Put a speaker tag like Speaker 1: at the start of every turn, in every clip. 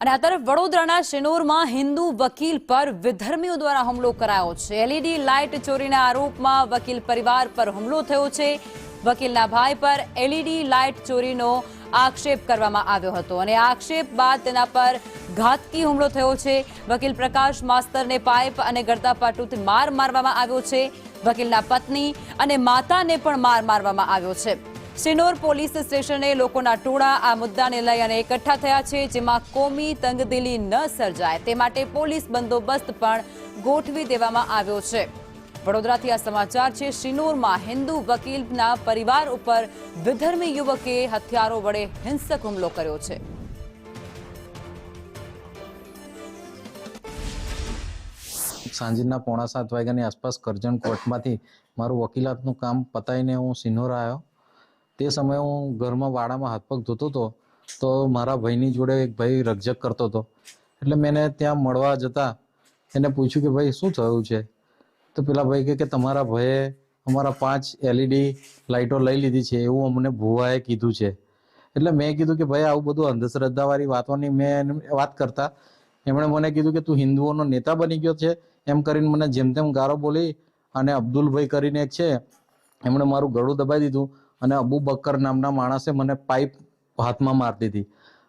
Speaker 1: અને આ તરફ વડોદરાના શિનોરમાં હિન્દુ વકીલ પર વિધર્મીઓ દ્વારા હુમલો કરાયો છે। એલઈડી લાઇટ ચોરીના આરોપમાં વકીલ પરિવાર પર હુમલો થયો છે। વકીલના ભાઈ પર એલઈડી લાઇટ ચોરીનો આક્ષેપ કરવામાં આવ્યો હતો અને આક્ષેપ બાદ તેના પર ઘાતકી હુમલો થયો છે। વકીલ પ્રકાશ માસ્તરને પાઇપ અને ગળતાપાટુથી માર મારવામાં આવ્યો છે। વકીલના પત્ની અને માતાને પણ માર મારવામાં આવ્યો છે। શિનોર પોલીસ સ્ટેશને લોકોના ટોળા આ મુદ્દાને લઈ અને એકઠા થયા છે, જેમાં કોમી તંગદિલી ન સર્જાય તે માટે પોલીસ બંદોબસ્ત પણ ગોઠવી દેવામાં આવ્યો છે। વડોદરાથી આ સમાચાર છે। શિનોરમાં હિન્દુ વકીલના પરિવાર ઉપર વિધર્મી યુવકે હથિયારો વડે હિંસક હુમલો કર્યો છે।
Speaker 2: સાંજના 6:45 વાગ્યાની આસપાસ કરજણ કોર્ટમાંથી મારું વકીલાતનું કામ પતાવીને હું શિનોર આવ્યો। તે સમયે હું ઘરમાં વાડામાં હાથ પગ ધોતો હતો તો મારા ભાઈની જોડે એક ભાઈ રકઝક કરતો હતો, એટલે મેં ત્યાં મળવા જતા એને પૂછ્યું કે ભાઈ શું થયું છે? તો પેલા ભાઈ કે તમારા ભાઈએ અમારા 5 એલઈડી લાઇટો લઈ લીધી છે એવું અમને ભુવાએ કીધું છે। એટલે મેં કીધું કે ભાઈ આવું બધું અંધશ્રદ્ધાવાળી વાતોની મેં વાત કરતા એમણે મને કીધું કે તું હિન્દુઓનો નેતા બની ગયો છે એમ કરીને મને જેમ તેમ ગાળો બોલી અને અબ્દુલભાઈ કરીને એક છે એમણે મારું ગળું દબાઈ દીધું અને અબુ બકર નામના માણસે મને પાઇપ હાથમાં મારી દીધી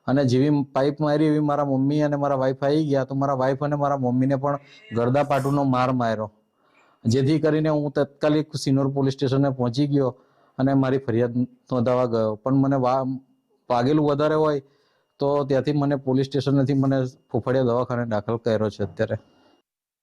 Speaker 2: અને જેવી પાઇપ મારી એવી મારા મમ્મી અને મારા વાઈફ આવી ગયા તો મારા વાઈફ અને મારા મમ્મીને પણ ગરદાપાટુનો માર માર્યો, જેથી કરીને હું તાત્કાલિક શિનોર પોલીસ સ્ટેશને પહોંચી ગયો અને મારી ફરિયાદ નોંધાવા ગયો। પણ મને વાગેલું વધારે હોય તો ત્યાંથી મને પોલીસ સ્ટેશનેથી મને ફોફળિયા દવાખાને દાખલ કર્યો છે અત્યારે।